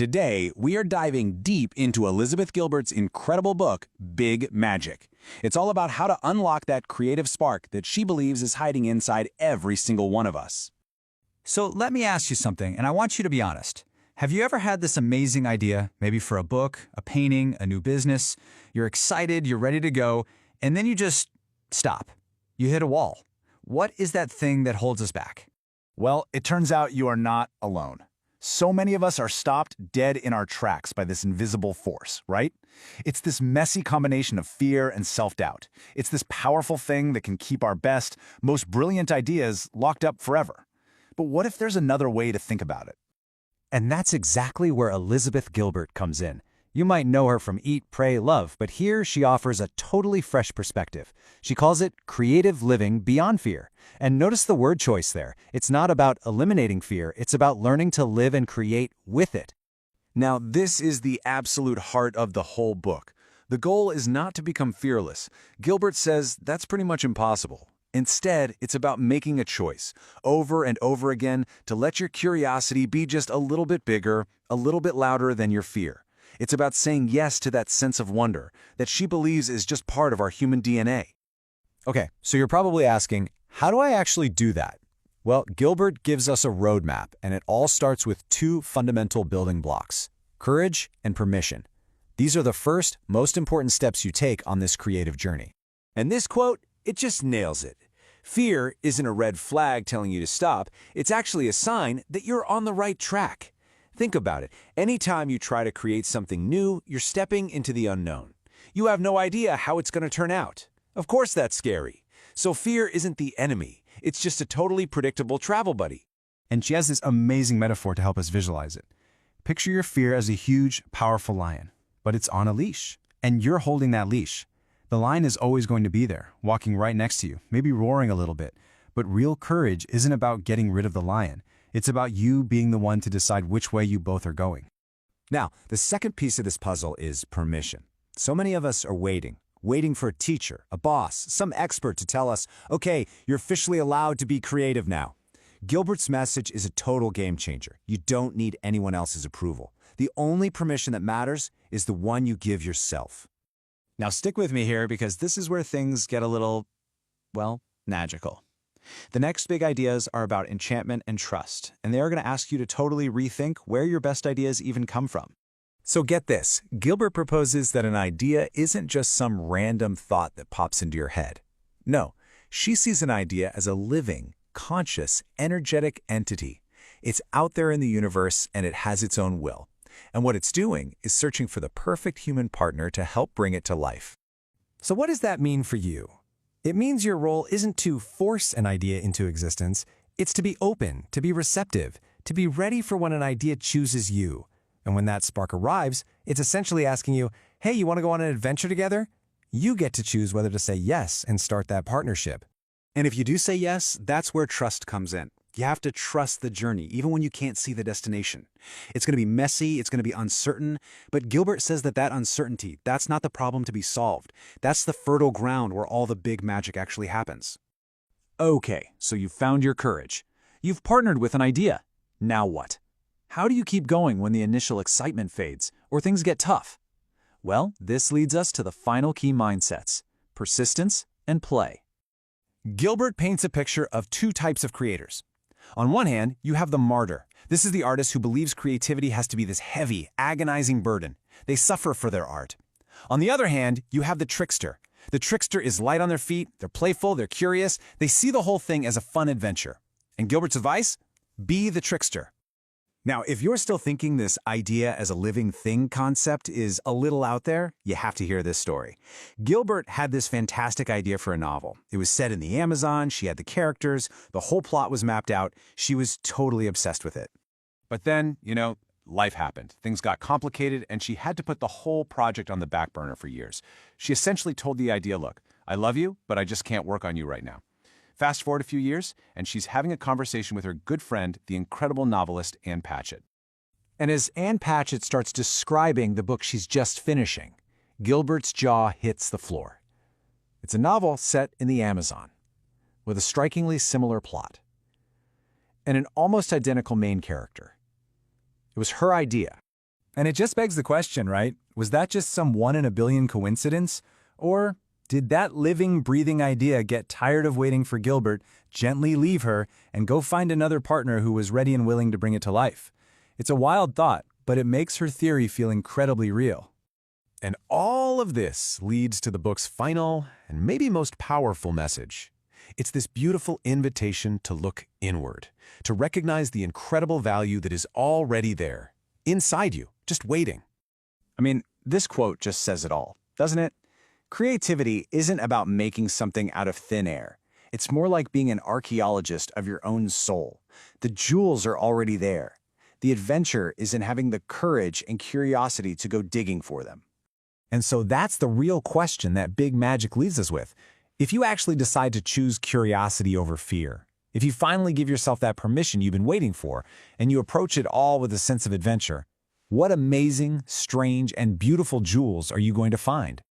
Today, we are diving deep into Elizabeth Gilbert's incredible book, Big Magic. It's all about how to unlock that creative spark that she believes is hiding inside every single one of us. So let me ask you something, and I want you to be honest. Have you ever had this amazing idea, maybe for a book, a painting, a new business? You're excited, you're ready to go, and then you just stop. You hit a wall. What is that thing that holds us back? Well, it turns out you are not alone. So many of us are stopped dead in our tracks by this invisible force, right? It's this messy combination of fear and self-doubt. It's this powerful thing that can keep our best, most brilliant ideas locked up forever. But what if there's another way to think about it? And that's exactly where Elizabeth Gilbert comes in. You might know her from Eat, Pray, Love, but here she offers a totally fresh perspective. She calls it creative living beyond fear. And notice the word choice there. It's not about eliminating fear, it's about learning to live and create with it. Now, this is the absolute heart of the whole book. The goal is not to become fearless. Gilbert says that's pretty much impossible. Instead, it's about making a choice, over and over again, to let your curiosity be just a little bit bigger, a little bit louder than your fear. It's about saying yes to that sense of wonder that she believes is just part of our human DNA. Okay, so you're probably asking, how do I actually do that? Well, Gilbert gives us a roadmap, and it all starts with two fundamental building blocks: courage and permission. These are the first, most important steps you take on this creative journey. And this quote, it just nails it. Fear isn't a red flag telling you to stop. It's actually a sign that you're on the right track. Think about it. Anytime you try to create something new, you're stepping into the unknown. You have no idea how it's going to turn out. Of course that's scary. So fear isn't the enemy. It's just a totally predictable travel buddy. And she has this amazing metaphor to help us visualize it. Picture your fear as a huge, powerful lion, but it's on a leash, and you're holding that leash. The lion is always going to be there, walking right next to you, maybe roaring a little bit. But real courage isn't about getting rid of the lion. It's about you being the one to decide which way you both are going. Now, the second piece of this puzzle is permission. So many of us are waiting for a teacher, a boss, some expert to tell us, okay, you're officially allowed to be creative now. Gilbert's message is a total game changer. You don't need anyone else's approval. The only permission that matters is the one you give yourself. Now stick with me here because this is where things get a little, well, magical. The next big ideas are about enchantment and trust, and they are going to ask you to totally rethink where your best ideas even come from. So get this, Gilbert proposes that an idea isn't just some random thought that pops into your head. No, she sees an idea as a living, conscious, energetic entity. It's out there in the universe and it has its own will. And what it's doing is searching for the perfect human partner to help bring it to life. So what does that mean for you? It means your role isn't to force an idea into existence, it's to be open, to be receptive, to be ready for when an idea chooses you. And when that spark arrives, it's essentially asking you, hey, you want to go on an adventure together? You get to choose whether to say yes and start that partnership. And if you do say yes, that's where trust comes in. You have to trust the journey, even when you can't see the destination. It's going to be messy, it's going to be uncertain, but Gilbert says that uncertainty, that's not the problem to be solved. That's the fertile ground where all the big magic actually happens. Okay, so you've found your courage. You've partnered with an idea. Now what? How do you keep going when the initial excitement fades or things get tough? Well, this leads us to the final key mindsets: persistence and play. Gilbert paints a picture of two types of creators. On one hand, you have the martyr. This is the artist who believes creativity has to be this heavy, agonizing burden. They suffer for their art. On the other hand, you have the trickster. The trickster is light on their feet, they're playful, they're curious, they see the whole thing as a fun adventure. And Gilbert's advice? Be the trickster. Now, if you're still thinking this idea as a living thing concept is a little out there, you have to hear this story. Gilbert had this fantastic idea for a novel. It was set in the Amazon, she had the characters, the whole plot was mapped out, she was totally obsessed with it. But then, life happened. Things got complicated, and she had to put the whole project on the back burner for years. She essentially told the idea, look, I love you, but I just can't work on you right now. Fast forward a few years, and she's having a conversation with her good friend, the incredible novelist Ann Patchett. And as Ann Patchett starts describing the book she's just finishing, Gilbert's jaw hits the floor. It's a novel set in the Amazon, with a strikingly similar plot, and an almost identical main character. It was her idea, And it just begs the question, right? Was that just some 1 in a billion coincidence? Or did that living, breathing idea get tired of waiting for Gilbert, gently leave her, and go find another partner who was ready and willing to bring it to life? It's a wild thought, but it makes her theory feel incredibly real. And all of this leads to the book's final and maybe most powerful message. It's this beautiful invitation to look inward, to recognize the incredible value that is already there, inside you, just waiting. I mean, this quote just says it all, doesn't it? Creativity isn't about making something out of thin air. It's more like being an archaeologist of your own soul. The jewels are already there. The adventure is in having the courage and curiosity to go digging for them. And so that's the real question that Big Magic leaves us with. If you actually decide to choose curiosity over fear, if you finally give yourself that permission you've been waiting for, and you approach it all with a sense of adventure, what amazing, strange, and beautiful jewels are you going to find?